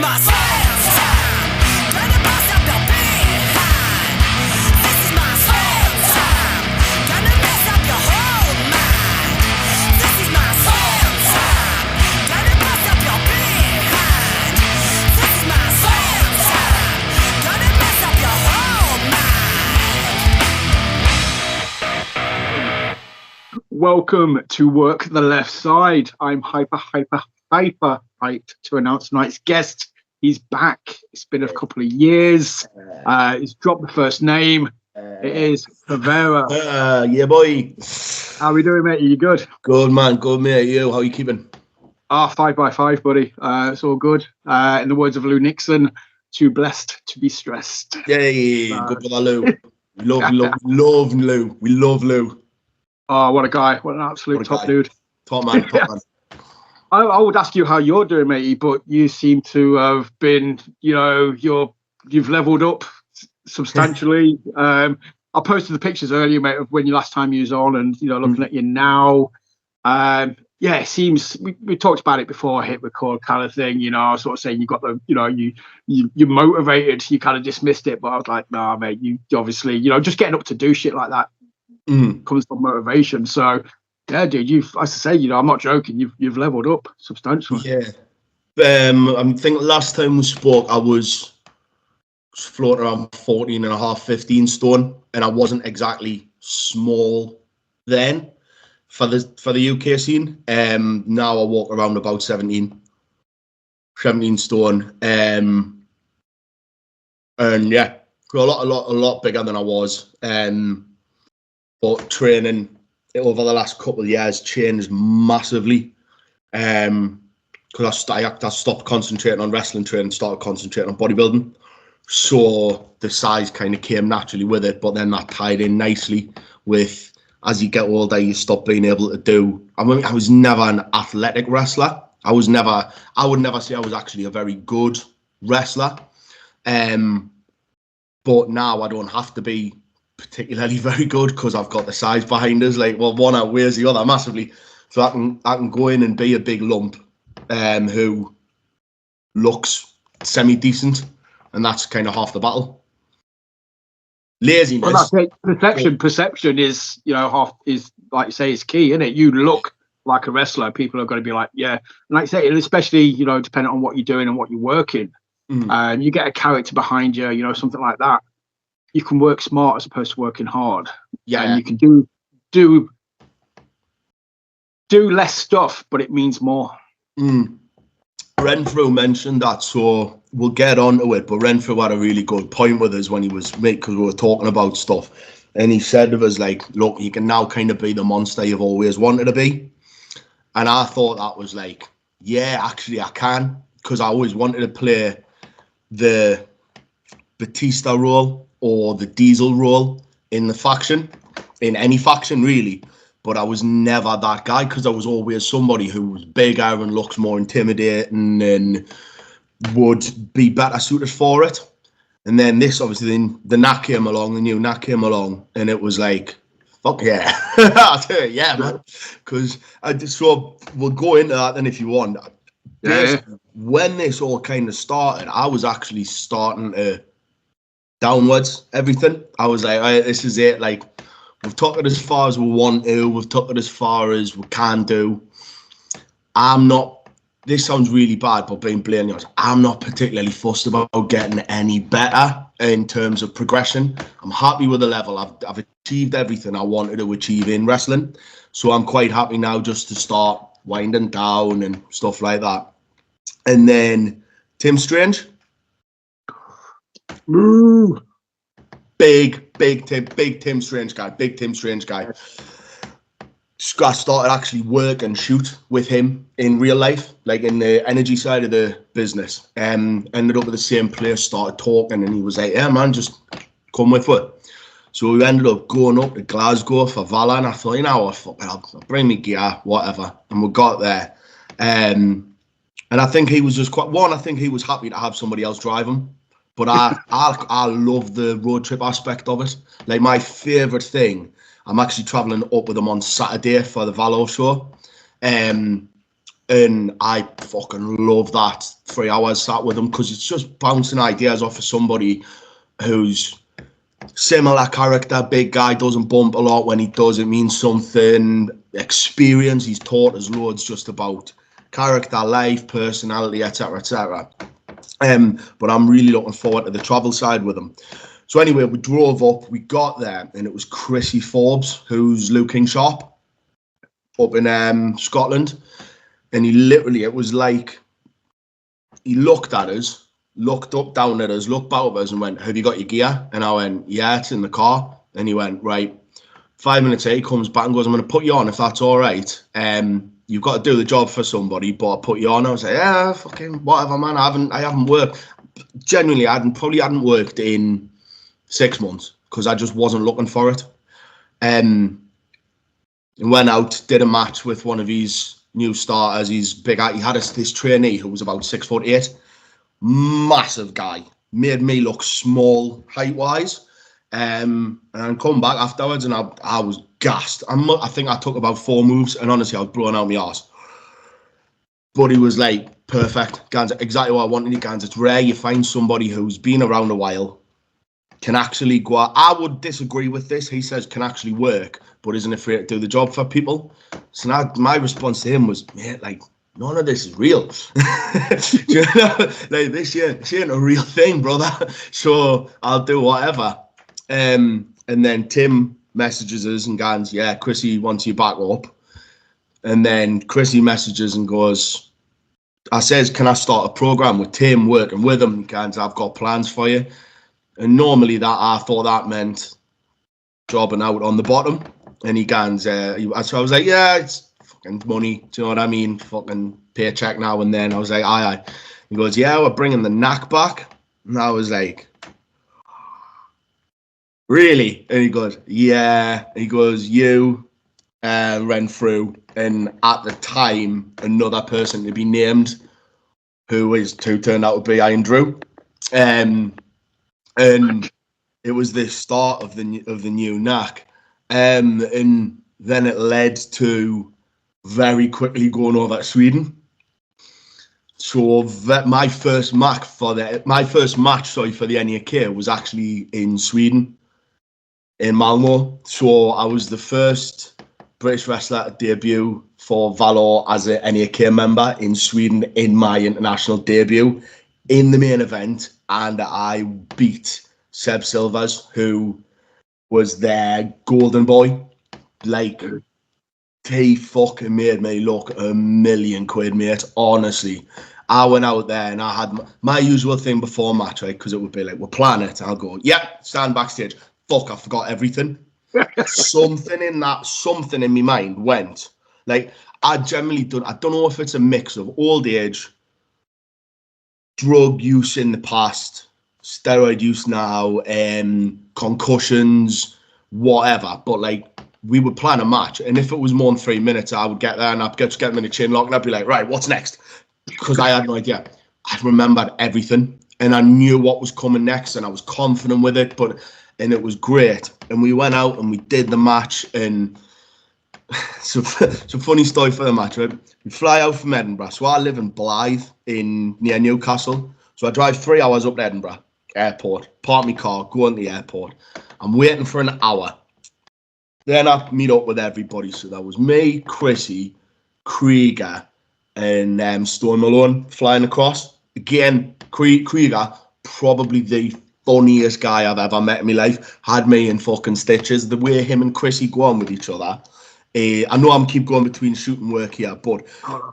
my swim time. Gonna bust up your behind. This is my swim time. Gonna mess up your whole mind. This is my swim time. Gonna bust up your behind. This is my swim time. Gonna mess up your whole mind. Welcome to Work the Left Side. I'm hyper hyped to announce tonight's guest. He's back. It's been a couple of years. He's dropped the first name. It is Kavero. Yeah, boy. How are we doing, mate? Are you good? Good, man. Good, mate. You? How you keeping? 5x5, buddy. It's all good. In the words of Lou Nixon, too blessed to be stressed. Yay. Good for that, Lou. We love Lou. We love Lou. Oh, what a guy. What an absolute top dude. Top man. Man. I would ask you how you're doing, matey, but you seem to have been, you've leveled up substantially. I posted the pictures earlier, mate, of when you last time you was on, and looking at you now. It seems we talked about it before I hit record, kind of thing. I was sort of saying you got the, you're motivated. You kind of dismissed it, but I was like, nah, mate, you obviously, just getting up to do shit like that comes from motivation. So. Yeah, dude, as I say, I'm not joking. You've leveled up substantially. Yeah. I think last time we spoke, I was floating around 14 and a half, 15 stone, and I wasn't exactly small then for the UK scene. Now I walk around about 17 stone. And yeah, a lot bigger than I was. But training over the last couple of years changed massively, because I stopped concentrating on wrestling training, started concentrating on bodybuilding. So the size kind of came naturally with it, but then that tied in nicely with, as you get older, you stop being able to do. I was never an athletic wrestler. I would never say I was actually a very good wrestler. But now I don't have to be particularly very good because I've got the size behind us. Like, well, one outweighs the other massively, so I can go in and be a big lump who looks semi decent, and that's kind of half the battle. Laziness. Well, that's it. Perception is half is, like you say, is key, isn't it? You look like a wrestler, people are going to be like, yeah. And like I say, especially depending on what you're doing and what you're working, you get a character behind you, something like that. You can work smart as opposed to working hard. Yeah, and you can do less stuff, but it means more. Renfrew mentioned that, so we'll get onto it. But Renfrew had a really good point with us when he was because we were talking about stuff, and he said to us, like, look, you can now kind of be the monster you've always wanted to be. And I thought that was like, yeah, actually I can, because I always wanted to play the Batista role or the Diesel role in the faction, in any faction really. But I was never that guy, because I was always somebody who was bigger and looks more intimidating and would be better suited for it. And then this, obviously, then the Nat came along, the new Nat came along, and it was like, fuck yeah. I'll tell you, yeah, man. Because so we'll go into that then if you want. Yeah. When this all kind of started, I was actually starting to downwards everything. I was like, right, this is it. Like, we've took it as far as we want to. We've took it as far as we can do. This sounds really bad, but being blatantly honest, I'm not particularly fussed about getting any better in terms of progression. I'm happy with the level. I've achieved everything I wanted to achieve in wrestling. So I'm quite happy now just to start winding down and stuff like that. And then Tim Strange. Ooh. Big Tim Strange guy. I started actually work and shoot with him in real life, like in the energy side of the business. Ended up at the same place, started talking, and he was like, yeah, man, just come with it. So we ended up going up to Glasgow for Valor, and I thought, I'll bring me gear, whatever. And we got there. And I think he was just I think he was happy to have somebody else drive him. But I love the road trip aspect of it. Like, my favourite thing, I'm actually travelling up with him on Saturday for the Valor show. And I fucking love that 3 hours sat with him, because it's just bouncing ideas off of somebody who's similar character, big guy, doesn't bump a lot. When he does, it means something. Experience, he's taught us loads just about character, life, personality, etc., etc. But I'm really looking forward to the travel side with him. So anyway, we drove up, we got there, and it was Chrissy Forbes, who's Luke King shop up in Scotland. And he literally, it was like, he looked at us, looked up, down at us, looked back at us and went, have you got your gear? And I went, yeah, it's in the car. And he went, right. 5 minutes later, he comes back and goes, I'm going to put you on if that's all right. You've got to do the job for somebody, but I'll put you on. I was like, yeah, fucking whatever, man. I haven't worked. Genuinely, I probably hadn't worked in 6 months because I just wasn't looking for it. And went out, did a match with one of his new starters. He's big. He had this trainee who was about 6'8", massive guy, made me look small height wise. And come back afterwards, and I was gassed. I think I took about 4 moves, and honestly, I was blowing out my arse. But he was like, perfect, Gans, exactly what I wanted. Gans, it's rare you find somebody who's been around a while, can actually go out. I would disagree with this. He says can actually work, but isn't afraid to do the job for people. So now my response to him was, mate, like, none of this is real. You know, like this ain't a real thing, brother. So I'll do whatever. And then Tim messages us and goes, yeah, Chrissy wants you back up. And then Chrissy messages and goes, I says, can I start a program with Tim, working with him? He goes, I've got plans for you. And normally I thought that meant jobbing out on the bottom. And he goes, so I was like, yeah, it's fucking money. Do you know what I mean? Fucking paycheck now and then. I was like, aye. He goes, yeah, we're bringing the knack back. And I was like, really? And he goes, yeah. He goes, you ran through, and at the time, another person to be named, who turned out to be Iron Drew, and it was the start of the new knack, and then it led to very quickly going over to Sweden. So my first match for the NEK was actually in Sweden, in Malmo. So I was the first British wrestler to debut for Valor as a NEK member in Sweden in my international debut in the main event, and I beat Seb Silvers, who was their golden boy. Like, he fucking made me look $1 million, mate. Honestly, I went out there and I had my usual thing before match, right? Because it would be like, we're planning it. I'll go, yep, stand backstage. Fuck, I forgot everything. Something in my mind went. Like, I generally don't. I don't know if it's a mix of old age, drug use in the past, steroid use now, concussions, whatever. But like, we would plan a match, and if it was more than 3 minutes, I would get there and I'd just get them in a chin lock, and I'd be like, right, what's next? Because I had no idea. I remembered everything, and I knew what was coming next, and I was confident with it. And it was great. And we went out and we did the match. And so funny story for the match, right? We fly out from Edinburgh. So I live in Blythe near Newcastle. So I drive 3 hours up to Edinburgh airport, park my car, go on the airport. I'm waiting for an hour. Then I meet up with everybody. So that was me, Chrissy, Krieger, and Stone Malone flying across. Again, Krieger, probably the funniest guy I've ever met in my life, had me in fucking stitches. The way him and Chrissy go on with each other. I know I'm keep going between shooting work here, but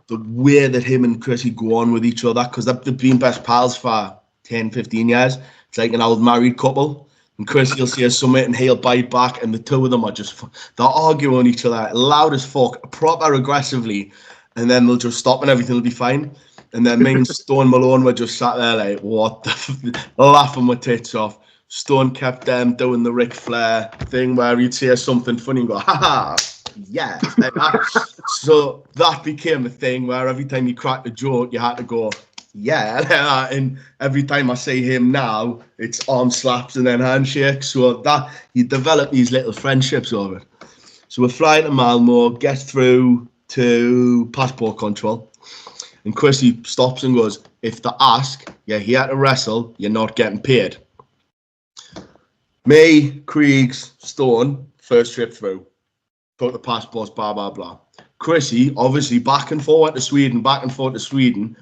the way that him and Chrissy go on with each other, because they've been best pals for 10, 15 years. It's like an old married couple. And Chrissy will say something and he'll bite back, and the two of them are they're arguing each other loud as fuck, proper aggressively, and then they'll just stop and everything will be fine. And then me and Stone Malone were just sat there like, what the laughing my tits off. Stone kept doing the Ric Flair thing where he'd say something funny and go, ha ha, yeah. Like that. So that became a thing where every time you cracked a joke, you had to go, yeah. Like that. And every time I see him now, it's arm slaps and then handshakes. So that you develop these little friendships over it. So we're flying to Malmo, get through to passport control. And Chrissy stops and goes, if they ask, you're here to wrestle, you're not getting paid. Me, Kriegs, Stone, first trip through. Took the passports, blah, blah, blah. Chrissy, obviously back and forth to Sweden, back and forth to Sweden.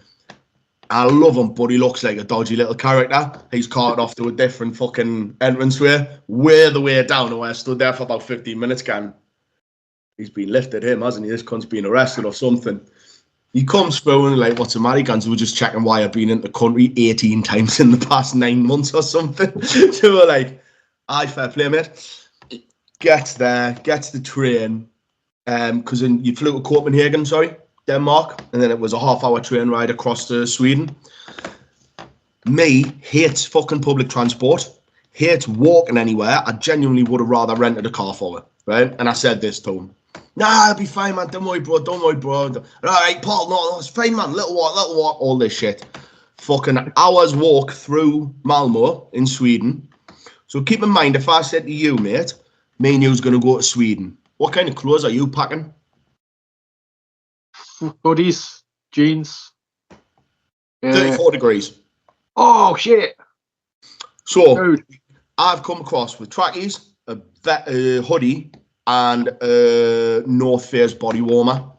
I love him, but he looks like a dodgy little character. He's carted off to a different fucking entranceway, way the way down, where I stood there for about 15 minutes going, he's been lifted, him, hasn't he? This cunt's been arrested or something. He comes through and like, what's the matter? We're just checking why I've been in the country 18 times in the past 9 months or something. So we're like, aye, fair play, mate. Gets there, gets the train, because you flew to Copenhagen, Denmark, and then it was a half-hour train ride across to Sweden. Me hates fucking public transport, hates walking anywhere. I genuinely would have rather rented a car for it, right? And I said this to him. Nah, I'll be fine, man. Don't worry, bro. All right, Paul, no, it's fine, man. Little walk, all this shit. Fucking hours walk through Malmö in Sweden. So keep in mind, if I said to you, mate, me and you's going to go to Sweden, what kind of clothes are you packing? Hoodies, jeans. 34 degrees. Oh, shit. So, Dude. I've come across with trackies, a hoodie, and a North Face body warmer.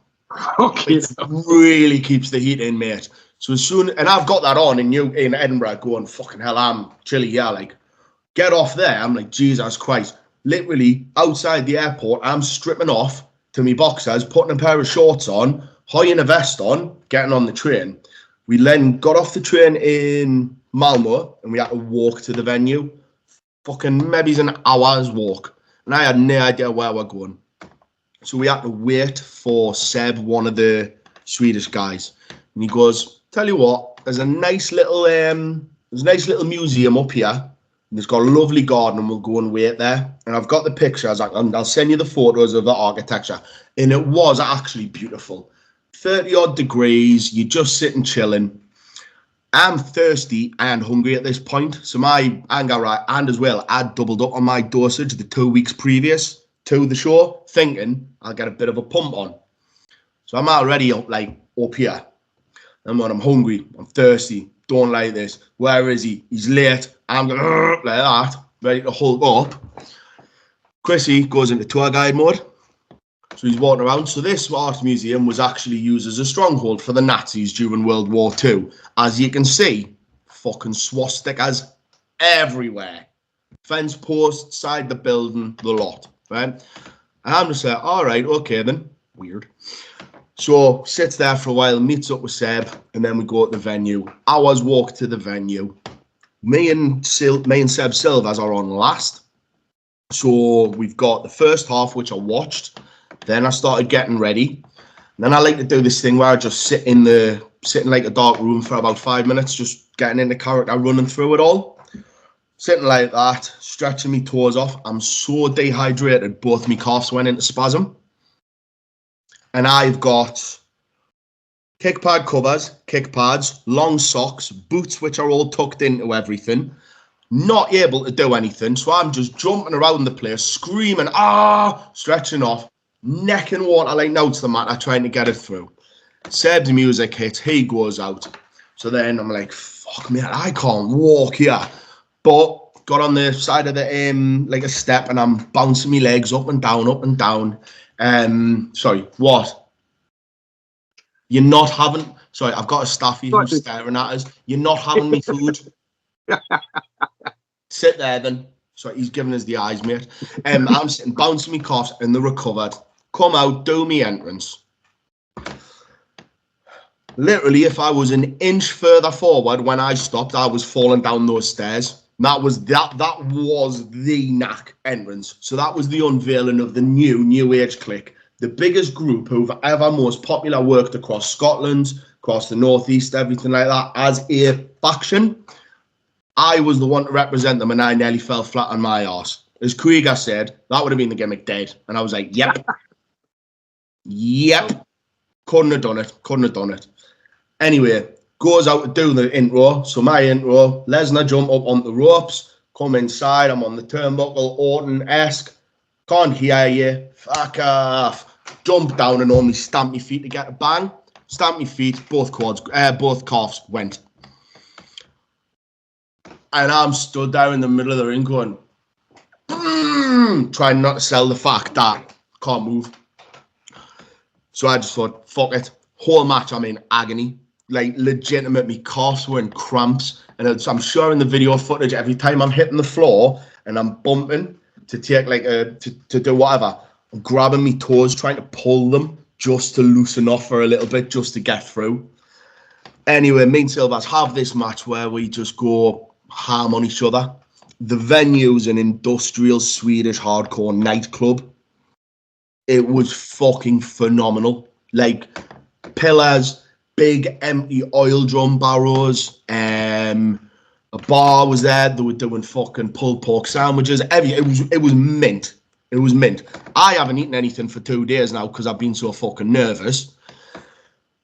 Okay. It really keeps the heat in, mate. So as soon, and I've got that on in Edinburgh going, fucking hell, I'm chilly, yeah, like, get off there. I'm like, Jesus Christ. Literally, outside the airport, I'm stripping off to me boxers, putting a pair of shorts on, hoying a vest on, getting on the train. We then got off the train in Malmö, and we had to walk to the venue. Fucking maybe it's an hour's walk. And I had no idea where we're going. So we had to wait for Seb, one of the Swedish guys. And he goes, tell you what, there's a nice little museum up here. And it's got a lovely garden, and we'll go and wait there. And I've got the pictures, and I'll send you the photos of the architecture. And it was actually beautiful. 30-odd degrees, you're just sitting chilling. I'm thirsty and hungry at this point. So my anger, right, and as well, I doubled up on my dosage the 2 weeks previous to the show, thinking I'll get a bit of a pump on. So I'm already up here. And when I'm hungry, I'm thirsty, don't like this. Where is he? He's late. I'm going like that, ready to hold up. Chrissy goes into tour guide mode. So he's walking around. So this art museum was actually used as a stronghold for the Nazis during World War II. As you can see, fucking swastikas everywhere. Fence posts, side the building, the lot, right? And I'm just like, all right, okay then. Weird. So sits there for a while, meets up with Seb, and then we go to the venue. Hours walk to the venue. Me and Seb Silvers are on last. So we've got the first half, which I watched. Then I started getting ready. And then I like to do this thing where I just sit in like a dark room for about 5 minutes, just getting into character, running through it all. Sitting like that, stretching my toes off. I'm so dehydrated, both my calves went into spasm. And I've got kick pad covers, kick pads, long socks, boots which are all tucked into everything. Not able to do anything, so I'm just jumping around the place, screaming, stretching off, neck and water like now to the matter, trying to get it through. Seb's music hits, he goes out. So then I'm like, fuck man, I can't walk here. But got on the side of the like a step, and I'm bouncing my legs up and down, up and down. Sorry, what? You're not having... Sorry, I've got a staffy who's staring at us. You're not having me food. Sit there then. Sorry, he's giving us the eyes, mate. I'm sitting, bouncing my coughs, and they're recovered. Come out, do me entrance. Literally, if I was an inch further forward when I stopped, I was falling down those stairs. That was the knack entrance. So that was the unveiling of the new Age Kliq, the biggest group who've ever most popular worked across Scotland, across the northeast, everything like that. As a faction, I was the one to represent them, and I nearly fell flat on my arse. As Krieger said, that would have been the gimmick dead. And I was like, yep. Yep. Couldn't have done it. Anyway, goes out to do the intro. So my intro, Lesnar jump up on the ropes, come inside, I'm on the turnbuckle, Orton-esque, can't hear you, fuck off, jump down and only stamp my feet to get a bang. stamped my feet, both calves went. And I'm stood there in the middle of the ring going, trying not to sell the fact that I can't move. So I just thought, fuck it. Whole match, I'm in agony. Like, legitimate, my calves were in cramps. And I'm sure in the video footage, every time I'm hitting the floor and I'm bumping to take, like, to do whatever, I'm grabbing my toes, trying to pull them just to loosen off for a little bit, just to get through. Anyway, me and Silvers have this match where we just go ham on each other. The venue's an industrial Swedish hardcore nightclub. It was fucking phenomenal. Like, pillars, big empty oil drum barrows, a bar was there. They were doing fucking pulled pork sandwiches. It was mint. It was mint. I haven't eaten anything for 2 days now because I've been so fucking nervous.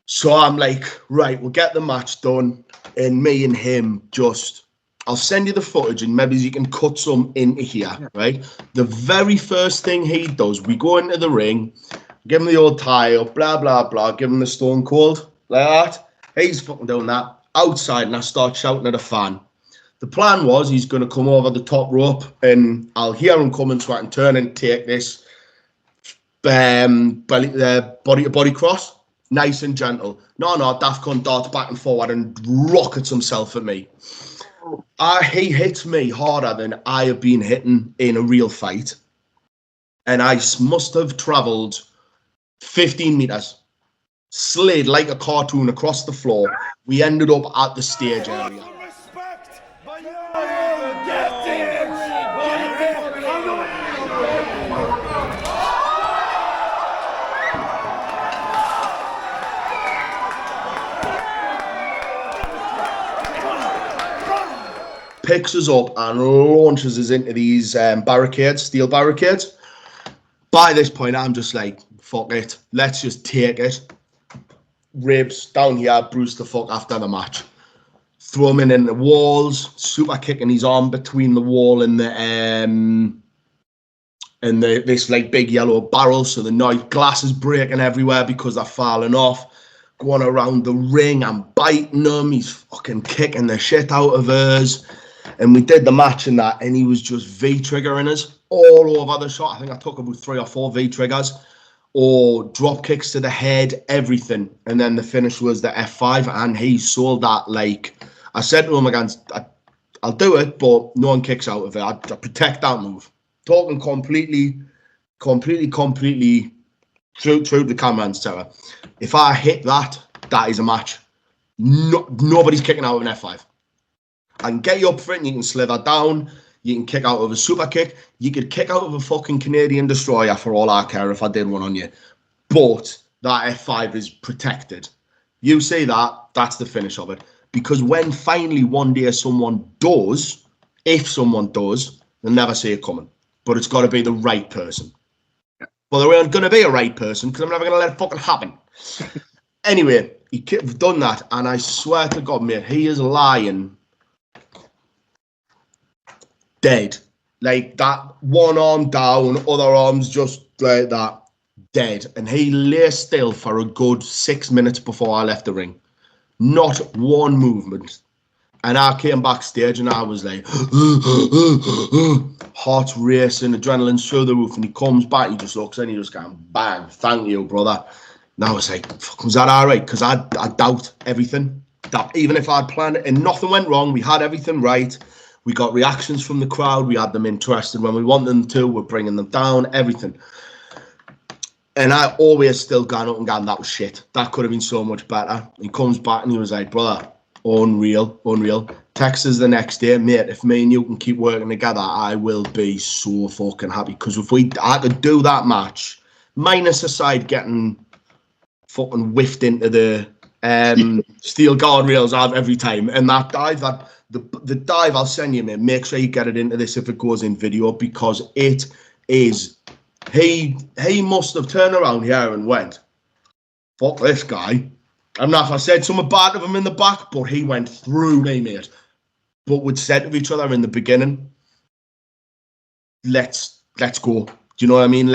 So I'm like, right, we'll get the match done. And me and him just, I'll send you the footage and maybe you can cut some into here, right? The very first thing he does, we go into the ring, give him the old tie up, blah, blah, blah, give him the stone cold, like that. He's fucking doing that outside and I start shouting at a fan. The plan was he's going to come over the top rope and I'll hear him coming so I can turn and take this body cross, nice and gentle. No, Daft Cunt darts back and forward and rockets himself at me. He hits me harder than I have been hitting in a real fight. And I must have travelled 15 metres, slid like a cartoon across the floor. We ended up at the stage area. Picks us up and launches us into these barricades, steel barricades. By this point, I'm just like, fuck it. Let's just take it. Ribs down here, bruise the fuck after the match. Throw him in the walls, super kicking his arm between the wall and this like big yellow barrel. So the glass is breaking everywhere because they're falling off. Going around the ring, I'm biting him. He's fucking kicking the shit out of us. And we did the match in that, and he was just V-triggering us all over the shot. I think I took about 3 or 4 V-triggers, or drop kicks to the head, everything. And then the finish was the F5, and he sold that like... I said to him again, I'll do it, but no one kicks out of it. I protect that move. Talking completely through the cameraman's terror. If I hit that, that is a match. Nobody's kicking out of an F5. I can get you up for it and you can slither down. You can kick out of a super kick. You could kick out of a fucking Canadian destroyer for all I care if I did one on you. But that F5 is protected. You say that, that's the finish of it. Because when finally one day someone does, if someone does, they'll never see it coming. But it's got to be the right person. Well, there ain't going to be a right person because I'm never going to let it fucking happen. Anyway, we've done that. And I swear to God, mate, he is lying. Dead. Like that, one arm down, other arms just like that. Dead. And he lay still for a good 6 minutes before I left the ring. Not one movement. And I came backstage and I was like, heart racing, adrenaline through the roof. And he comes back, he just looks and he just goes, bang, thank you, brother. And I was like, fuck, was that all right? Because I doubt everything. That even if I'd planned it and nothing went wrong, we had everything right. We got reactions from the crowd. We had them interested when we want them to. We're bringing them down, everything. And I always still gone up and gone, that was shit. That could have been so much better. He comes back and he was like, brother, unreal. Texts us the next day, mate, if me and you can keep working together, I will be so fucking happy. Because if I could do that match, minus aside getting fucking whiffed into the steel guardrails every time. And that dive, the dive I'll send you, mate, make sure you get it into this if it goes in video, because it is, he must have turned around here and went, fuck this guy. I don't know if I said something bad of him in the back, but he went through me, mate. But we'd said to each other in the beginning, let's go. Do you know what I mean?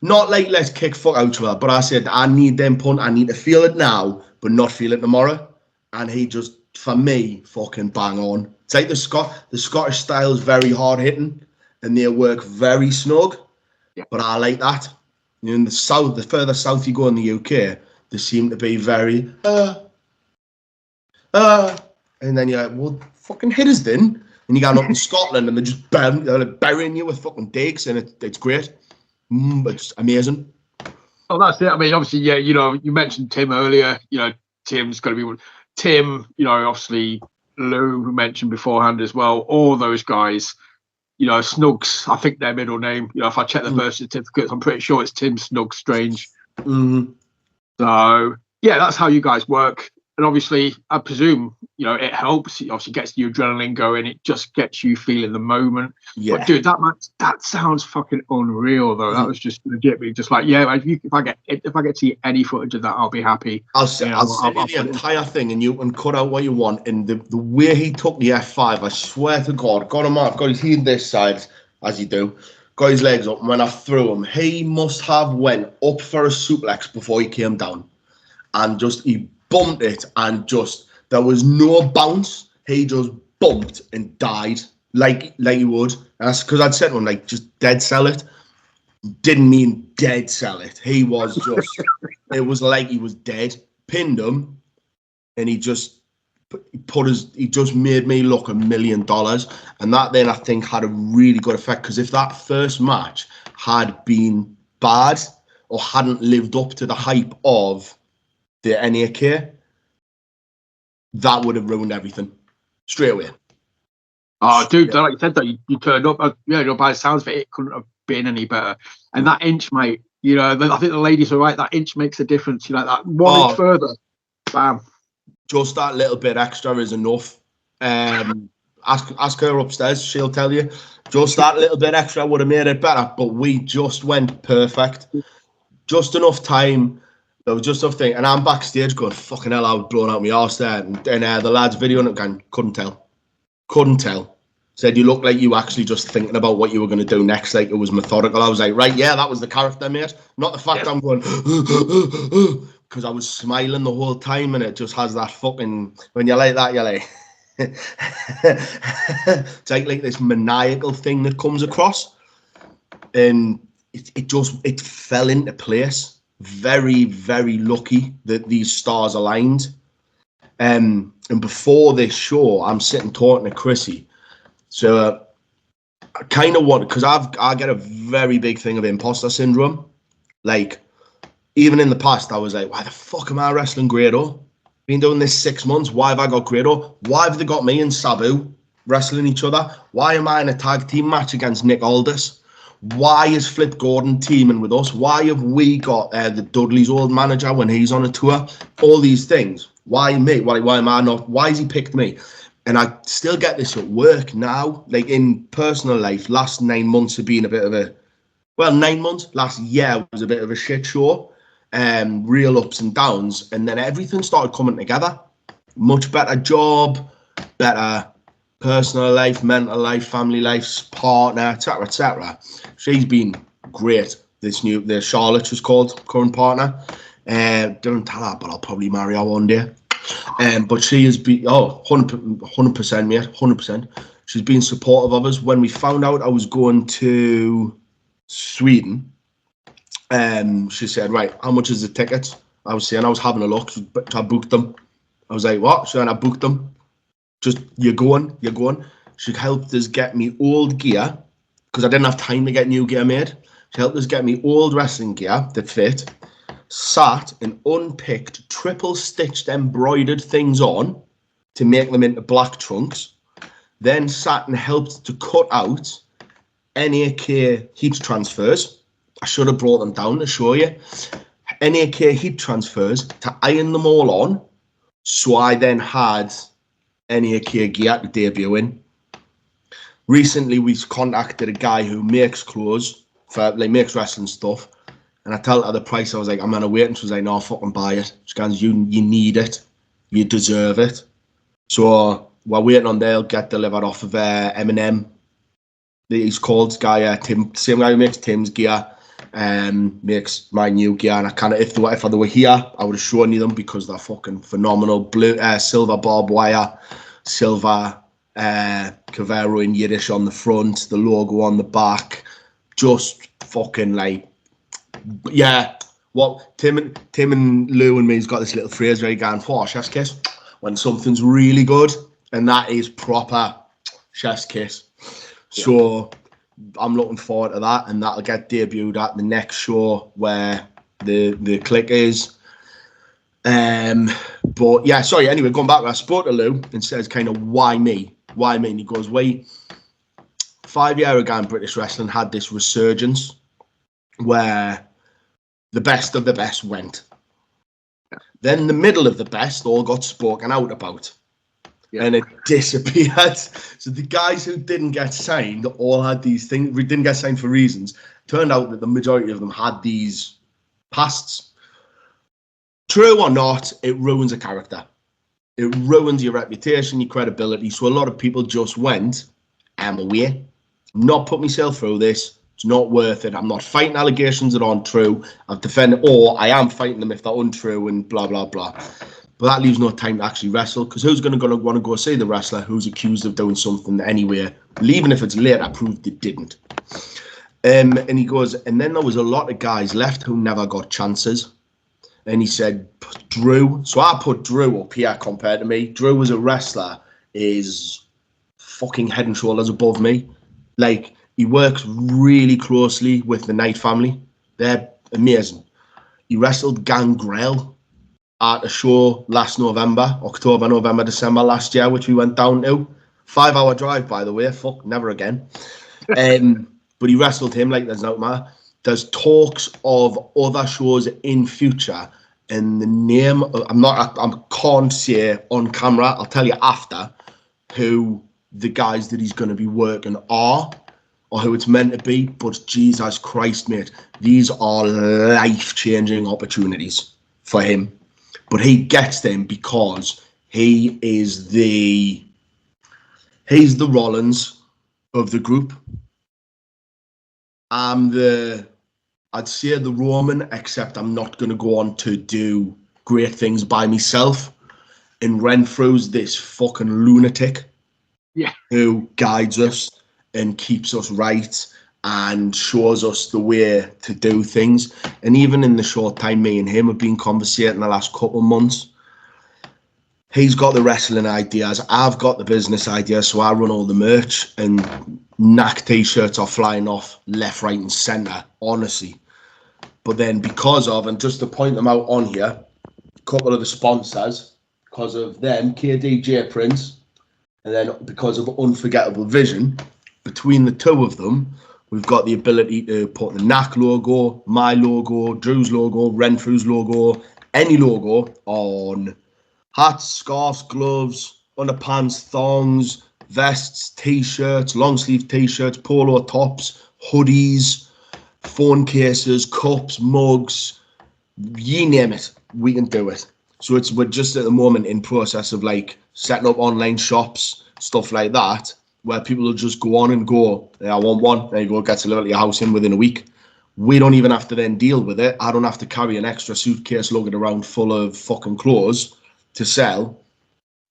Not like let's kick fuck out to her, but I said I need them punt. I need to feel it now, but not feel it tomorrow. And he just, for me, fucking bang on. It's like the Scottish style is very hard hitting, and they work very snug. Yeah. But I like that. In the south, the further south you go in the UK, they seem to be very and then you're like, well, fucking hit us then. And you go up in Scotland and they're just burying you with fucking digs, and it's great. It's amazing. Oh, that's it. I mean, obviously, yeah, you know, you mentioned Tim earlier. You know, Tim's going to be one. Tim, you know, obviously Lou, who mentioned beforehand as well. All those guys, you know, Snugs, I think their middle name. You know, if I check the birth certificates, I'm pretty sure it's Tim Snug Strange. Mm-hmm. So, yeah, that's how you guys work. And obviously, I presume, you know, it helps. It obviously gets the adrenaline going. It just gets you feeling the moment. Yeah. But dude, that sounds fucking unreal, though. That was just legitimately just like, yeah, if I get to see any footage of that, I'll be happy. I'll send you the entire thing, and you can cut out what you want. And the way he took the F5, I swear to God, got him up, got his heel this side, as you do, got his legs up, and when I threw him, he must have went up for a suplex before he came down. And just, he bumped it, and just, there was no bounce. He just bumped and died like he would. And that's because I'd said to him, like, just dead sell it. Didn't mean dead sell it. He was just, it was like he was dead. Pinned him, and he just made me look $1 million. And that then I think had a really good effect, because if that first match had been bad or hadn't lived up to the hype of the NAK, that would have ruined everything straight away. Oh, dude, like you said, that you turned up. You know, by the sounds of it, it couldn't have been any better. And that inch, mate, you know, I think the ladies were right. That inch makes a difference. You know, that one inch further, bam. Just that little bit extra is enough. Ask her upstairs; she'll tell you. Just that little bit extra would have made it better. But we just went perfect. Just enough time. There was just enough thing, and I'm backstage going, "Fucking hell, I was blown out my arse there." And the lads videoing it going, couldn't tell. Said you look like you actually just thinking about what you were going to do next, like it was methodical. I was like, right, yeah, that was the character, mate. Not the fact I'm going, because I was smiling the whole time, and it just has that fucking, when you're like that, you're like, it's like this maniacal thing that comes across, and it fell into place. Very, very lucky that these stars aligned. And before this show, I'm sitting talking to Chrissy. So I kind of want, because I get a very big thing of imposter syndrome. Like, even in the past, I was like, why the fuck am I wrestling Grado? Been doing this 6 months. Why have I got Grado? Why have they got me and Sabu wrestling each other? Why am I in a tag team match against Nick Aldis? Why is Flip Gordon teaming with us? Why have we got the Dudley's old manager when he's on a tour? All these things. Why me? Why am I not? Why has he picked me? And I still get this at work now. Like in personal life, last 9 months have been a bit of a, 9 months. Last year was a bit of a shit show. Real ups and downs. And then everything started coming together. Much better job, better personal life, mental life, family life, partner, etc., etc. She's been great. The Charlotte, she's called, current partner. Don't tell her, but I'll probably marry her one day. But she has been 100%, mate, 100%. She's been supportive of us. When we found out I was going to Sweden, she said, right, how much is the tickets? I was saying I was having a look. I booked them. I was like, what? So then I booked them. Just, you're going. She helped us get me old gear, because I didn't have time to get new gear made. She helped us get me old wrestling gear that fit, sat and unpicked, triple-stitched, embroidered things on to make them into black trunks, then sat and helped to cut out NAK heat transfers. I should have brought them down to show you. NAK heat transfers to iron them all on, so I then had NAK gear to debut in. Recently, we've contacted a guy who makes clothes, makes wrestling stuff, and I tell her the price. I was like, I'm gonna wait, and she was like, no, fucking buy it. She goes, you need it, you deserve it. So we're waiting on they'll get delivered off of Eminem. He's called guy Tim, same guy who makes Tim's gear. makes my new gear, and I kind of, if they were here, I would have shown you them because they're fucking phenomenal. Blue, silver barbed wire, silver Kavero in Yiddish on the front, the logo on the back, just fucking like, yeah. What Tim and Lou and me's got this little phrase where you going, for chef's kiss, when something's really good, and that is proper chef's kiss. So I'm looking forward to that, and that'll get debuted at the next show where the Kliq is. But yeah, sorry. Anyway, going back, I spoke to Lou and says, kind of, why me? Why me? And he goes, wait, 5 years ago, British wrestling had this resurgence where the best of the best went. Then the middle of the best all got spoken out about. Yeah. And it disappeared. So the guys who didn't get signed all had these things. We didn't get signed for reasons. Turned out that the majority of them had these pasts. True or not, it ruins a character. It ruins your reputation, your credibility. So a lot of people just went, I'm away. Not put myself through this. It's not worth it. I'm not fighting allegations that aren't true. I've defended, or I am fighting them if they're untrue and blah, blah, blah. But that leaves no time to actually wrestle, because who's going to want to go see the wrestler who's accused of doing something anyway, even if it's later proved it didn't. And he goes, and then there was a lot of guys left who never got chances. And he said, Drew. So I put Drew up here compared to me. Drew as a wrestler is fucking head and shoulders above me. Like, he works really closely with the Knight family. They're amazing. He wrestled Gangrel at a show last November, October, November, December last year, which we went down to. 5-hour drive, by the way. Fuck, never again. But he wrestled him like there's no matter. There's talks of other shows in future, and the name I can't say on camera. I'll tell you after who the guys that he's going to be working are, or who it's meant to be. But Jesus Christ, mate, these are life-changing opportunities for him. But he gets them because he's the Rollins of the group. I'd say the Roman, except I'm not going to go on to do great things by myself. And Renfrew's this fucking lunatic, who guides us and keeps us right and shows us the way to do things. And even in the short time me and him have been conversating the last couple of months, he's got the wrestling ideas, I've got the business ideas, so I run all the merch, and knack t-shirts are flying off left, right and centre, honestly. But then because of, and just to point them out on here, a couple of the sponsors, because of them, KDJ Prince, and then because of Unforgettable Vision, between the two of them, we've got the ability to put the Knack logo, my logo, Drew's logo, Renfrew's logo, any logo on hats, scarves, gloves, underpants, thongs, vests, t-shirts, long sleeve t-shirts, polo tops, hoodies, phone cases, cups, mugs, you name it, we can do it. So we're just at the moment in process of like setting up online shops, stuff like that, where people will just go on and go, I want one, there you go, gets delivered to your house in within a week. We don't even have to then deal with it. I don't have to carry an extra suitcase lugged around full of fucking clothes to sell.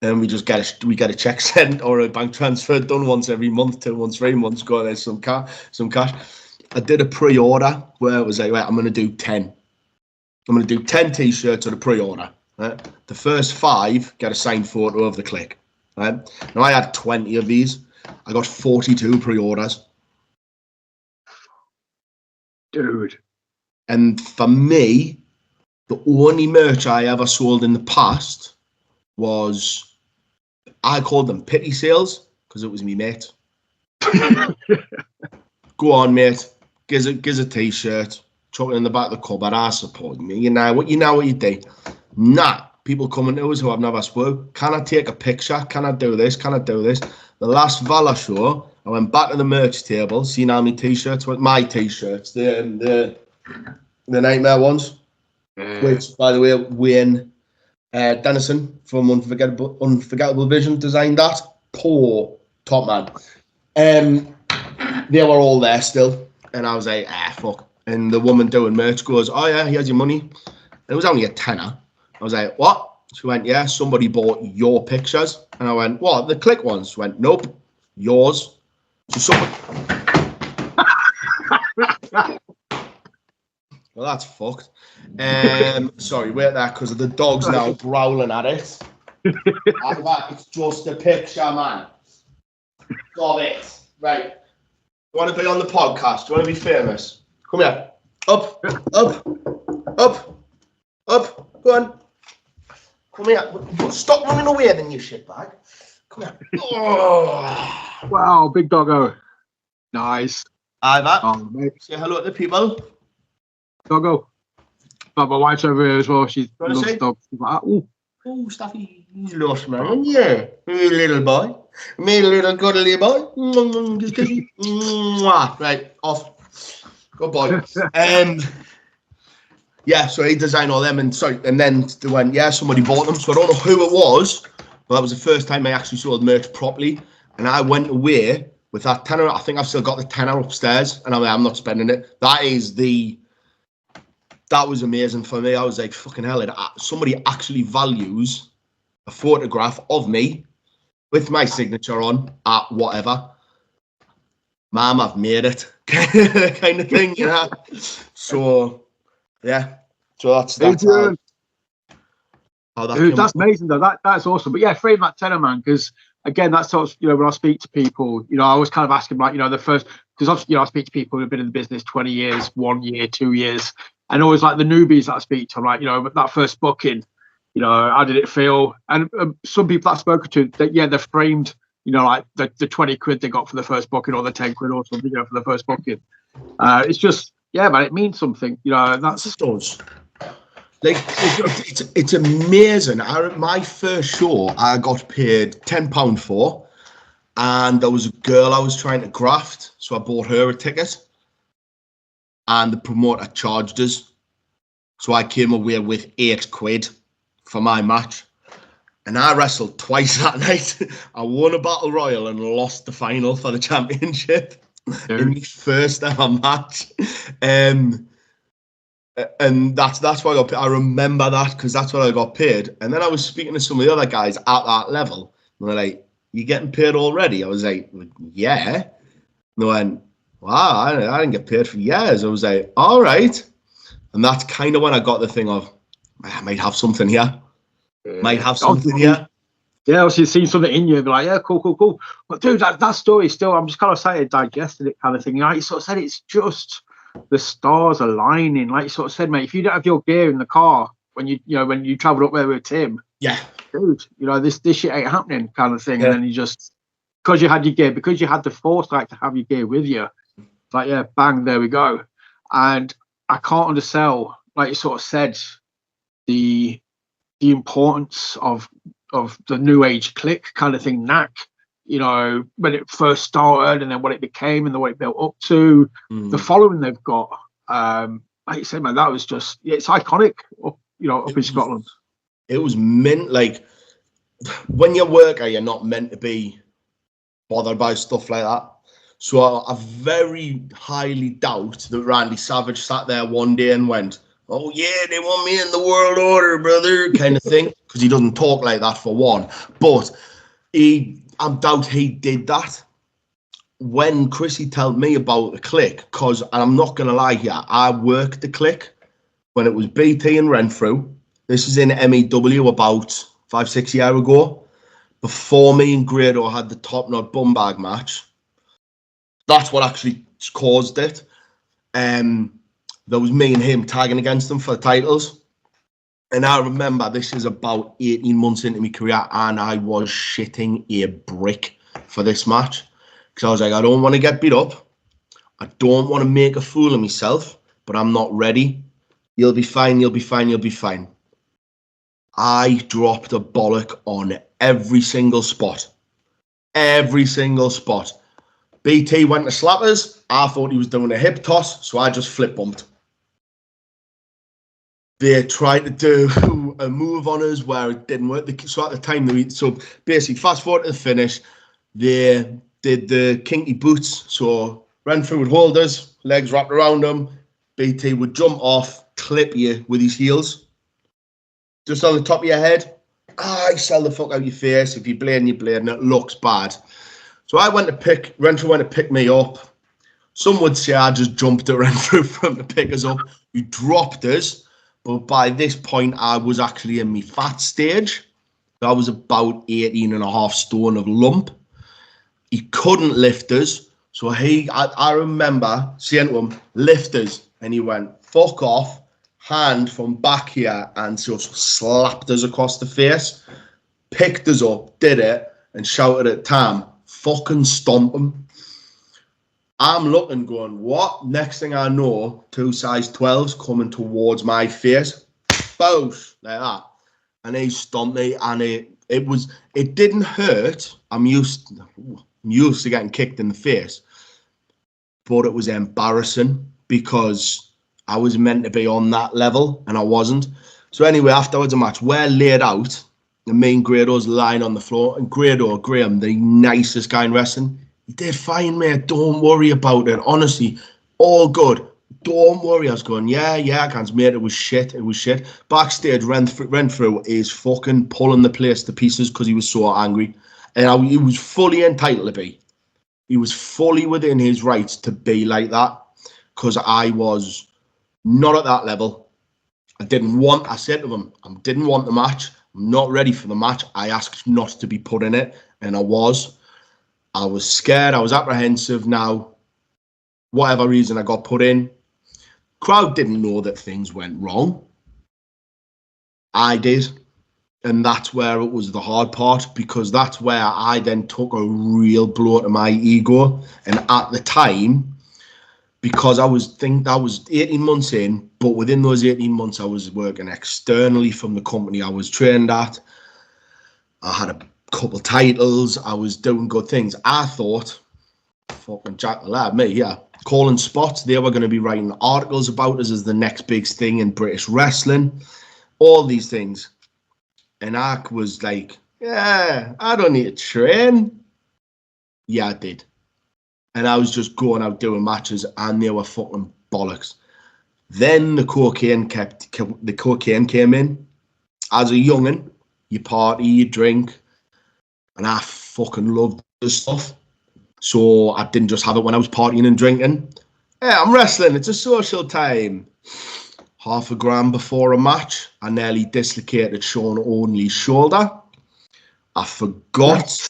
And we just get a check sent or a bank transfer done once every month, 2 months, 3 months, go there's some cash. I did a pre-order where it was like, right, I'm going to do 10. I'm going to do 10 t-shirts at a pre-order. Right? The first 5 get a signed photo of the Kliq. Right? Now I had 20 of these. I got 42 pre-orders. Dude. And for me, the only merch I ever sold in the past was, I called them pity sales because it was me mate. Go on, mate. Gives a t-shirt, chuck it in the back of the cupboard. I support me. You know what you do. Nah, people coming to us who I've never spoken. Can I take a picture? Can I do this? Can I do this? The last Valor show, I went back to the merch table, seen how many t-shirts with my t-shirts, the Nightmare ones, which, by the way, Wayne Dennison from Unforgettable Vision designed that. Poor top man. They were all there still, and I was like, fuck, And the woman doing merch goes, "Oh yeah, here's your money." And it was only a tenner. I was like, "What?" She went, "Yeah, somebody bought your pictures." And I went, "What? The Kliq ones?" She went, "Nope, yours." So someone. Well, that's fucked. Sorry, wait there, because the dog's now growling at it. It's just a picture, man. Stop it. Right. You want to be on the podcast? Do you want to be famous? Come here. Up, up, up, up. Go on. Come here. Stop running away then, you shitbag. Come here. Oh. Wow, big doggo. Nice. Hi, Matt. Oh, mate. Say hello to the people. Doggo. But my wife's over here as well. She loves say? dogs. She's like, oh, Staffy, he's lost, man. Yeah. Me little boy. Me little cuddly boy. Right, off. Good boy. Yeah, so he designed all them, and then they went, yeah, somebody bought them. So I don't know who it was, but that was the first time I actually sold merch properly. And I went away with that tenner. I think I've still got the tenner upstairs, and I'm not spending it. That was amazing for me. I was like, fucking hell, somebody actually values a photograph of me with my signature on at whatever. Mom, I've made it. Kind of thing, you know? So, yeah. So that's how that's amazing, though. That's awesome. But yeah, frame that tenner, man, because again, that's sort of, when I speak to people, I always kind of ask them, like, the first, because obviously, I speak to people who've been in the business 20 years, 1 year, 2 years. And always like the newbies that I speak to, I'm like, that first booking, how did it feel? And some people that I've spoken to, they're framed, like the 20 quid they got for the first booking or the 10 quid or something, for the first booking. It's just, yeah, man, it means something, that's. It does. Like, it's amazing. My first show, I got paid £10 for, and there was a girl I was trying to graft, so I bought her a ticket. And the promoter charged us. So I came away with £8 for my match. And I wrestled twice that night. I won a battle royal and lost the final for the championship in my first ever match. And that's why I got paid. I remember that because that's what I got paid. And then I was speaking to some of the other guys at that level. And they're like, "You getting paid already?" I was like, "Yeah." And they went, "Wow, I didn't get paid for years." I was like, all right. And that's kind of when I got the thing of, I might have something here. Might have something here. Yeah, obviously see something in you and be like, yeah, cool. But dude, that story still, I'm just kind of saying, digesting it kind of thing. You sort of said it's just the stars aligning. Like you sort of said, mate, if you don't have your gear in the car when you travelled up there with Tim, yeah, dude, this shit ain't happening kind of thing. Yeah. And then you just, because you had your gear, because you had the foresight to have your gear with you, like, yeah, bang, there we go. And I can't undersell, like you sort of said, the importance of the new age Kliq kind of thing, knack, when it first started and then what it became and then what it built up to, the following they've got. Like you said, man, that was just, it's iconic up in Scotland. It was meant, like, when you work, you're not meant to be bothered by stuff like that. So I very highly doubt that Randy Savage sat there one day and went, "Oh yeah, they want me in the world order, brother," kind of thing, because he doesn't talk like that for one. But I doubt he did that. When Chrissy told me about the Kliq, and I'm not going to lie here, I worked the Kliq when it was BT and Renfrew. This is in MEW about 5-6 years ago, before me and Grado had the top knot bum bag match. That's what actually caused it. There was me and him tagging against them for the titles. And I remember this is about 18 months into my career, and I was shitting a brick for this match. Because I was like, I don't want to get beat up. I don't want to make a fool of myself, but I'm not ready. You'll be fine, you'll be fine, you'll be fine. I dropped a bollock on every single spot. Every single spot. BT went to slappers. I thought he was doing a hip toss, so I just flip bumped. They tried to do a move on us where it didn't work. So at the time, so basically, fast forward to the finish, they did the kinky boots. So Renfrew would hold us, legs wrapped around them. BT would jump off, clip you with his heels, just on the top of your head. I sell the fuck out your face. If you're blading, you're blading. It looks bad. So Renfrew went to pick me up. Some would say I just jumped at Renfrew for him to pick us up. He dropped us, but by this point, I was actually in my fat stage. I was about 18.5 stone of lump. He couldn't lift us. So I remember saying to him, lift us. And he went, fuck off, hand from back here, and just slapped us across the face, picked us up, did it, and shouted at Tam, fucking stomp him. I'm looking, going, what? Next thing I know, 2 size 12s coming towards my face. Bosh, like that. And he stomped me, and it didn't hurt. I'm used to getting kicked in the face. But it was embarrassing because I was meant to be on that level, and I wasn't. So anyway, afterwards the match, we're laid out, and me and Grado's lying on the floor, and Graham, the nicest guy in wrestling, he did fine, mate. Don't worry about it. Honestly, all good. Don't worry. I was going, yeah, I can't, mate. It was shit. Backstage, Renfrew is fucking pulling the place to pieces because he was so angry. And he was fully entitled to be. He was fully within his rights to be like that because I was not at that level. I said to him, I didn't want the match. I'm not ready for the match. I asked not to be put in it, and I was scared. I was apprehensive. Now, whatever reason I got put in, crowd didn't know that things went wrong. I did. And that's where it was the hard part, because that's where I then took a real blow to my ego. And at the time, because I was 18 months in, but within those 18 months, I was working externally from the company I was trained at. I had a couple titles. I was doing good things. I thought, fucking Jack the Lad, me, yeah, calling spots. They were going to be writing articles about us as the next big thing in British wrestling. All these things. And I was like, yeah, I don't need to train. Yeah, I did. And I was just going out doing matches, and they were fucking bollocks. Then the cocaine came in. As a young'un, you party, you drink, and I fucking loved this stuff. So I didn't just have it when I was partying and drinking. Yeah, I'm wrestling. It's a social time. Half a gram before a match, I nearly dislocated Sean Only's shoulder. I forgot.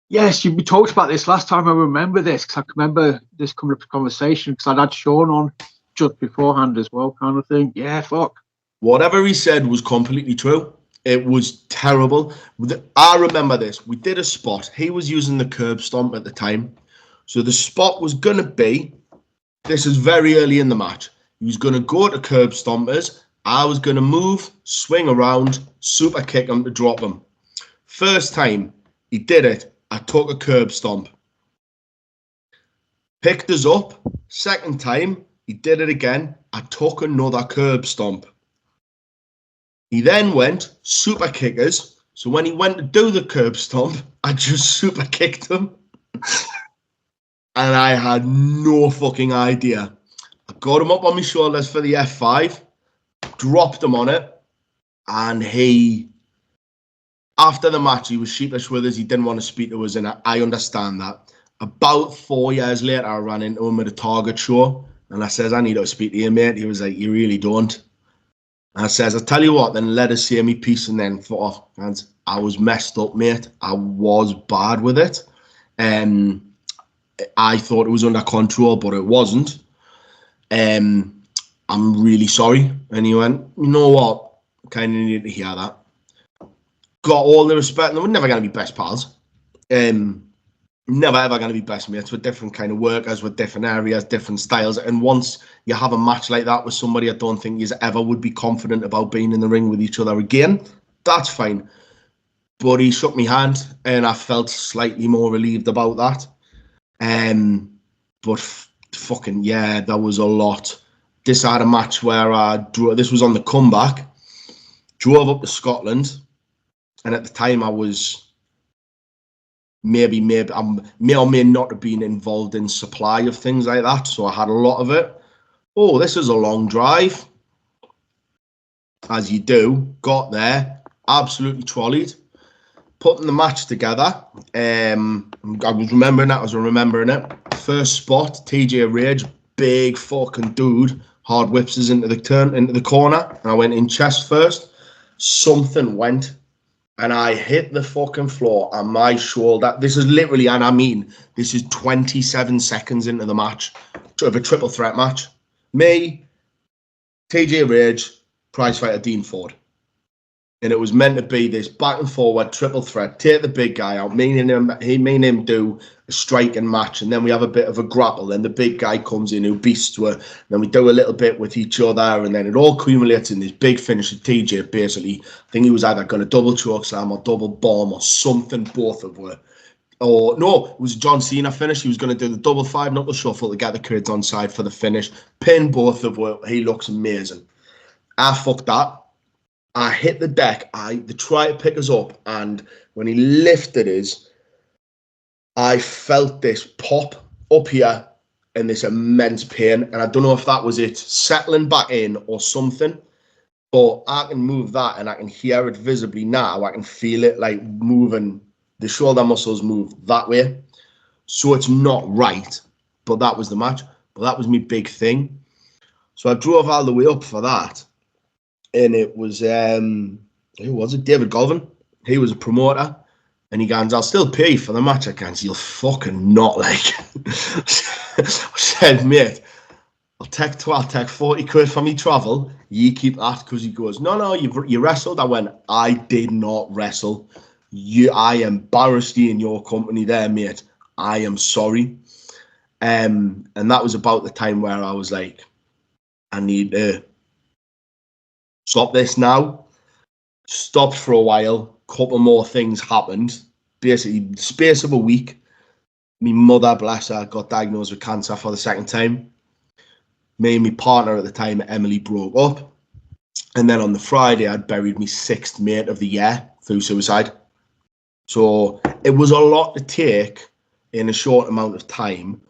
Yes, we talked about this last time. I remember this because I remember this coming up to conversation because I'd had Sean on just beforehand as well, kind of thing. Yeah, fuck. Whatever he said was completely true. It was terrible. I remember this. We did a spot. He was using the curb stomp at the time. So the spot was going to be, this is very early in the match. He was going to go to curb stompers. I was going to move, swing around, super kick him to drop him. First time he did it, I took a curb stomp. Picked us up. Second time he did it again. I took another curb stomp. He then went super kickers. So when he went to do the curb stomp, I just super kicked him. And I had no fucking idea. I got him up on my shoulders for the F5, dropped him on it, and after the match, he was sheepish with us. He didn't want to speak to us, and I understand that. About 4 years later, I ran into him at a Target show, and I says, I need to speak to you, mate. He was like, you really don't. And I says, I tell you what, then let us say me piece, and then for hands. I was messed up, mate. I was bad with it. I thought it was under control, but it wasn't. I'm really sorry. And he went, you know what? I kind of need to hear that. Got all the respect. And we're never going to be best pals. Never ever going to be best mates. We're different kind of workers, with different areas, different styles. And once you have a match like that with somebody, I don't think you ever would be confident about being in the ring with each other again. That's fine. But he shook my hand, and I felt slightly more relieved about that. But fucking yeah, that was a lot. This had a match where this was on the comeback. Drove up to Scotland, and at the time I was maybe I may or may not have been involved in supply of things like that, so I had a lot of it. Oh, this is a long drive. As you do, got there, absolutely trolleyed. Putting the match together, I was remembering it. First spot, TJ Rage, big fucking dude, hard whips us into the corner, and I went in chest first. Something went, and I hit the fucking floor, and my shoulder. This is literally, and I mean, this is 27 seconds into the match of a triple threat match. Me, TJ Rage, prize fighter Dean Ford. And it was meant to be this back and forward triple threat. Take the big guy out, me and him do a striking match, and then we have a bit of a grapple. Then the big guy comes in who beasts to her. Then we do a little bit with each other, and then it all accumulates in this big finish of TJ. Basically, I think he was either going to double choke slam or double bomb or something. Both of were. Or no, it was a John Cena finish. He was going to do the double 5-knuckle shuffle to get the kids on side for the finish. Pin both of them. He looks amazing. I fucked that. I hit the deck. They tried to pick us up, and when he lifted us, I felt this pop up here and this immense pain. And I don't know if that was it settling back in or something, but I can move that and I can hear it visibly now. I can feel it like moving. The shoulder muscles move that way. So it's not right, but that was the match. But that was my big thing. So I drove all the way up for that. And it was, who was it? David Golvin. He was a promoter. And he goes, I'll still pay you for the match. I can't. You'll fucking not like. I said, mate, I'll take 40 quid for me travel. You keep that, because he goes, no, you wrestled. I went, I did not wrestle. I embarrassed you in your company there, mate. I am sorry. And that was about the time where I was like, I need to stop this now. Stopped for a while. Couple more things happened. Basically, space of a week. My mother, bless her, got diagnosed with cancer for the second time. Me and my partner at the time, Emily, broke up. And then on the Friday, I'd buried my 6th mate of the year through suicide. So it was a lot to take in a short amount of time.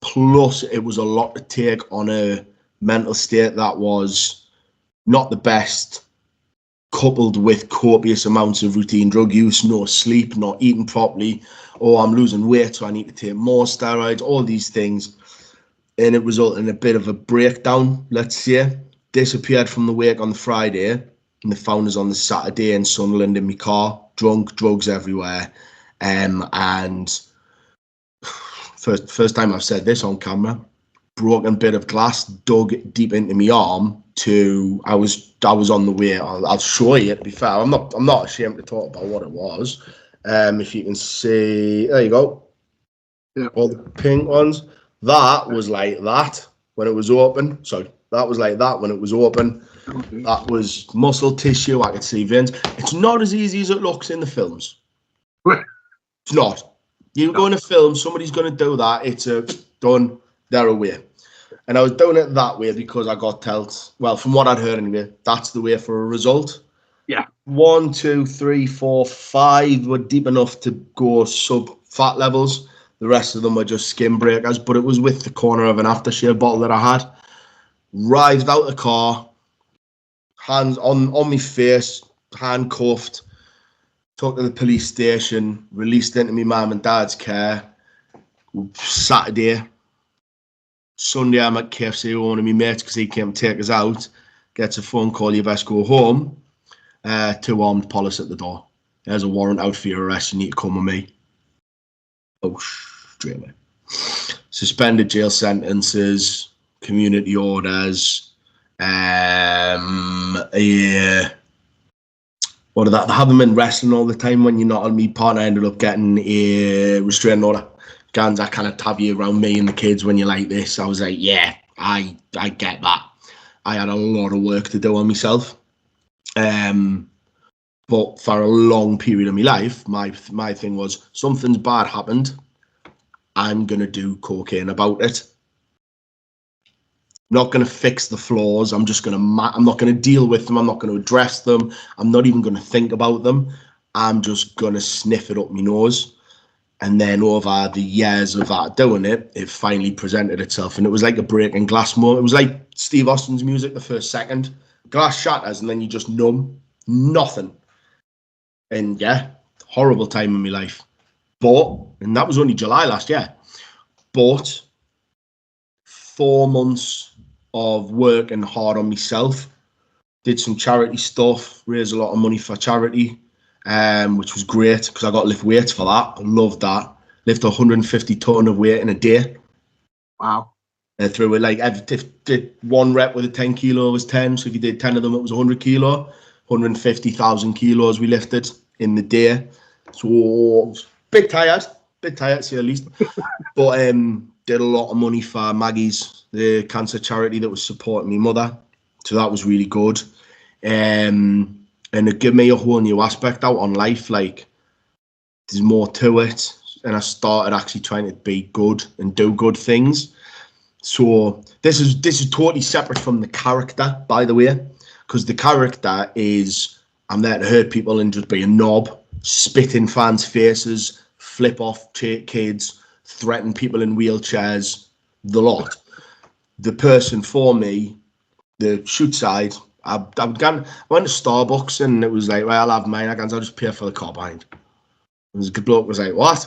Plus, it was a lot to take on a mental state that was not the best, coupled with copious amounts of routine drug use, no sleep, not eating properly. Oh, I'm losing weight, so I need to take more steroids, all these things. And it resulted in a bit of a breakdown, let's say. Disappeared from the wake on the Friday, and they found us on the Saturday in Sunderland in my car, drunk, drugs everywhere. And first time I've said this on camera, broken bit of glass dug deep into my arm. I was on the way. I'll show you. To be fair, I'm not ashamed to talk about what it was. If you can see, there you go. Yeah. All the pink ones. That was like that when it was open. So that was like that when it was open. Okay. That was muscle tissue. I could see veins. It's not as easy as it looks in the films. It's not. You go in a film, somebody's going to do that. It's done. They're away. And I was doing it that way because I got told, well, from what I'd heard anyway, that's the way for a result. Yeah. 1, 2, 3, 4, 5 were deep enough to go sub-fat levels. The rest of them were just skin breakers. But it was with the corner of an aftershave bottle that I had. Writhed out the car, hands on my face, handcuffed, took to the police station, released into my mum and dad's care. Saturday. Sunday, I'm at KFC with one of my mates because he came to take us out. Gets a phone call, you best go home. 2 armed police at the door. There's a warrant out for your arrest. You need to come with me. Oh, straight away. Suspended jail sentences, community orders. Yeah. What are that? They have them in wrestling all the time when you're not on. Me partner ended up getting a restraining order. Guns, I kind have you around me and the kids when you're like this. I was like, yeah, I get that. I had a lot of work to do on myself. But for a long period of my life, my thing was, something's bad happened. I'm going to do cocaine about it. I'm not going to fix the flaws. I'm not going to deal with them. I'm not going to address them. I'm not even going to think about them. I'm just going to sniff it up my nose. And then over the years of that doing it, it finally presented itself. And it was like a breaking glass moment. It was like Steve Austin's music, the first second. Glass shatters and then you just numb. Nothing. And yeah, horrible time in my life. And that was only July last year. But 4 months of working hard on myself, did some charity stuff, raised a lot of money for charity, which was great because I got to lift weights for that. I loved that. Lift 150 ton of weight in a day. Wow. Through it, like, if did one rep with a 10 kilo was 10. So if you did 10 of them, it was 100 kilo. 150,000 kilos we lifted in the day. So bit tired to say the least. But did a lot of money for Maggie's, the cancer charity that was supporting my mother. So that was really good. And it gave me a whole new aspect out on life. Like, there's more to it. And I started actually trying to be good and do good things. So this is totally separate from the character, by the way, because the character is I'm there to hurt people and just be a knob, spit in fans' faces, flip off kids, threaten people in wheelchairs, the lot. The person for me, the shoot side, I went to Starbucks and it was like, well, I'll have mine. I'll just pay for the car behind. It was a good bloke was like, what?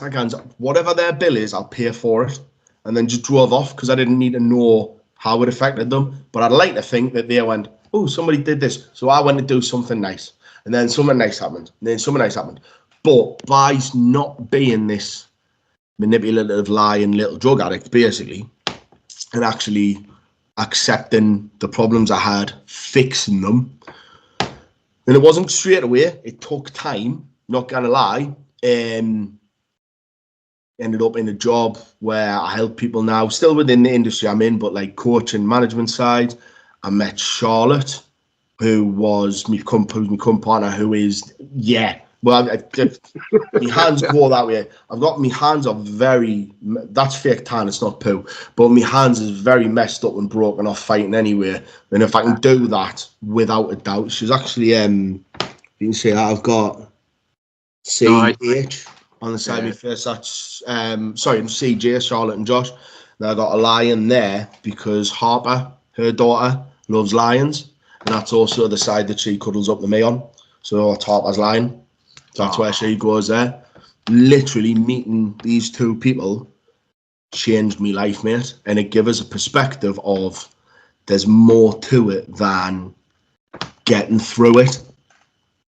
Whatever their bill is, I'll pay for it. And then just drove off because I didn't need to know how it affected them. But I'd like to think that they went, oh, somebody did this. So I went to do something nice. And then something nice happened. And then something nice happened. But by not being this manipulative, lying little drug addict, basically, and actually accepting the problems I had, fixing them. And it wasn't straight away. It took time, not going to lie. Ended up in a job where I help people now, still within the industry I'm in, but like coaching, management side. I met Charlotte, who was my partner, who is, yeah. Well, my hands go that way. I've got my hands are very, that's fake tan, it's not poo, but my hands is very messed up and broken off fighting anyway. And if I can do that without a doubt, she's actually, you can see I've got CH on the side of my face. That's, CJ, Charlotte and Josh. Then I got a lion there because Harper, her daughter, loves lions. And that's also the side that she cuddles up to me on. So it's Harper's lion. So that's where she goes there. Literally meeting these two people changed my life, mate. And it gave us a perspective of there's more to it than getting through it.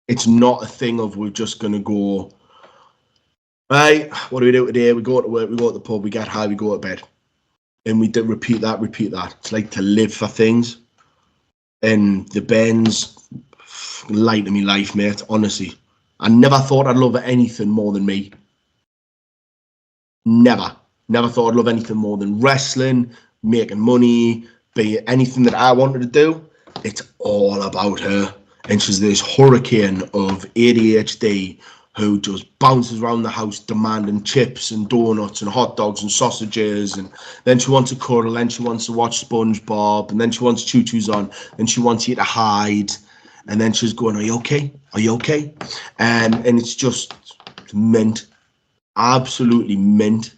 It's not a thing of we're just going to go, right, what do we do today? We go to work, we go to the pub, we get high, we go to bed. And we did repeat that. It's like to live for things. And the Benz light of my life, mate, honestly. I never thought I'd love anything more than me. Never thought I'd love anything more than wrestling, making money, be anything that I wanted to do. It's all about her. And she's this hurricane of ADHD who just bounces around the house demanding chips and donuts and hot dogs and sausages. And then she wants to cuddle, then she wants to watch SpongeBob, and then she wants choo-choos on, and she wants you to hide. And then she's going, are you okay? Are you okay? And it's just mint. Absolutely mint.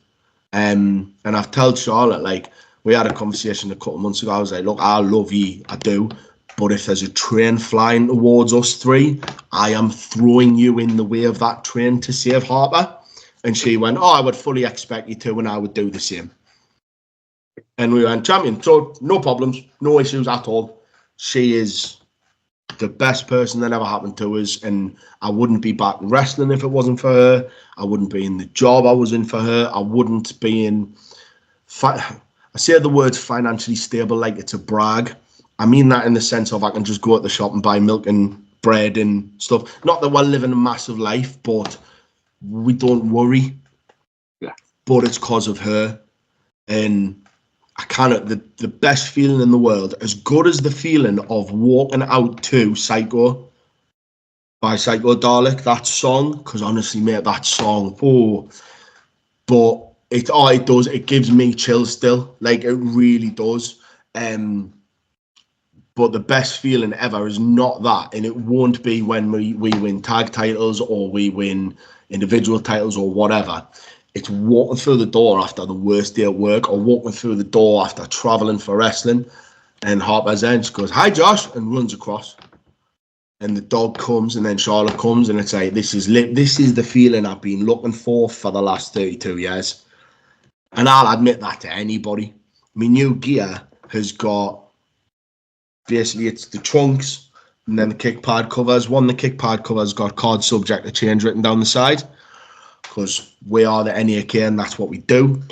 And I've told Charlotte, like, we had a conversation a couple of months ago. I was like, look, I love you. I do. But if there's a train flying towards us three, I am throwing you in the way of that train to save Harper. And she went, I would fully expect you to, and I would do the same. And we went, champion. So no problems, no issues at all. She is the best person that ever happened to us, and I wouldn't be back in wrestling if it wasn't for her. I wouldn't be in the job I was in for her. I wouldn't be in... I say the word financially stable like it's a brag. I mean that in the sense of I can just go at the shop and buy milk and bread and stuff. Not that we're living a massive life, but we don't worry. Yeah. But it's because of her. And I cannot, the best feeling in the world, as good as the feeling of walking out to Psycho by Psycho Dalek, that song, because honestly, mate, that song, but it does, it gives me chills still, like it really does. But the best feeling ever is not that, and it won't be when we win tag titles or we win individual titles or whatever. it's walking through the door after the worst day at work, or walking through the door after traveling for wrestling. And Harper's then she goes, "Hi, Josh," and runs across. And the dog comes, and then Charlotte comes, and it's like, this is the feeling I've been looking for the last 32 years. And I'll admit that to anybody. My new gear has got, basically, it's the trunks, and then the kick pad covers. The kick pad covers got card subject to change written down the side, because we are the NAK, and that's what we do.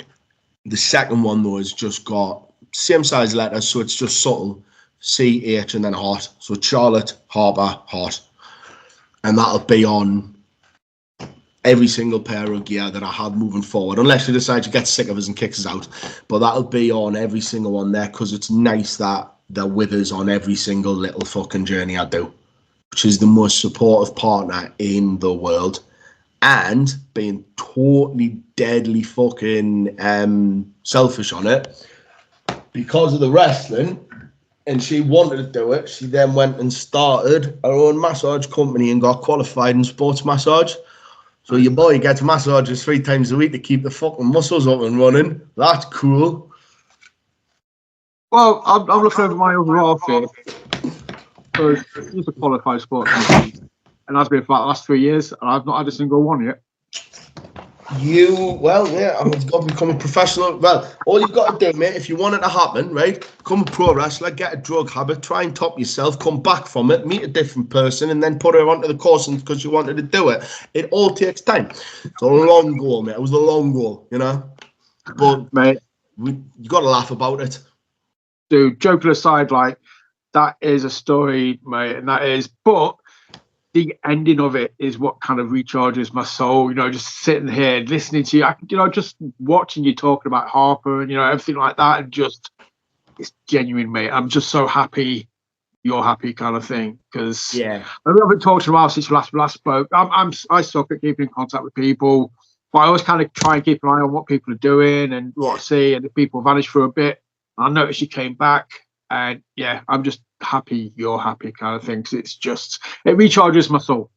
The second one, though, has just got same size letters, so it's just subtle. CH and then Hot. So Charlotte, Harper, Hot. And that'll be on every single pair of gear that I have moving forward, unless you decide to get sick of us and kicks us out. But that'll be on every single one there, because it's nice that they're with us on every single little fucking journey I do, which is the most supportive partner in the world. And being totally deadly fucking selfish on it, because of the wrestling, and she wanted to do it, she then went and started her own massage company and got qualified in sports massage. So your boy gets massages 3 times a week to keep the fucking muscles up and running. That's cool. Well, I'm looking over my other outfit. So he's a qualified sportsman, and that's been for the last 3 years, and I've not had a single one yet. Well, yeah, I've got to become a professional. Well, all you've got to do, mate, if you want it to happen, right, become a pro wrestler, get a drug habit, try and top yourself, come back from it, meet a different person, and then put her onto the course because you wanted to do it. It all takes time. It's a long goal, mate. It was a long goal, you know? But, mate, you got to laugh about it. Dude, joking aside, like, that is a story, mate, and that is, but the ending of it is what kind of recharges my soul, you know, just sitting here listening to you, just watching you talking about Harper and, everything like that. And just, it's genuine, mate. I'm just so happy you're happy kind of thing. Because we haven't talked in a while since we last spoke. I suck at keeping in contact with people, but I always kind of try and keep an eye on what people are doing and what I see. And if people vanish for a bit, I noticed you came back. And yeah, I'm just happy you're happy kind of thing. Because it's just, it recharges my soul.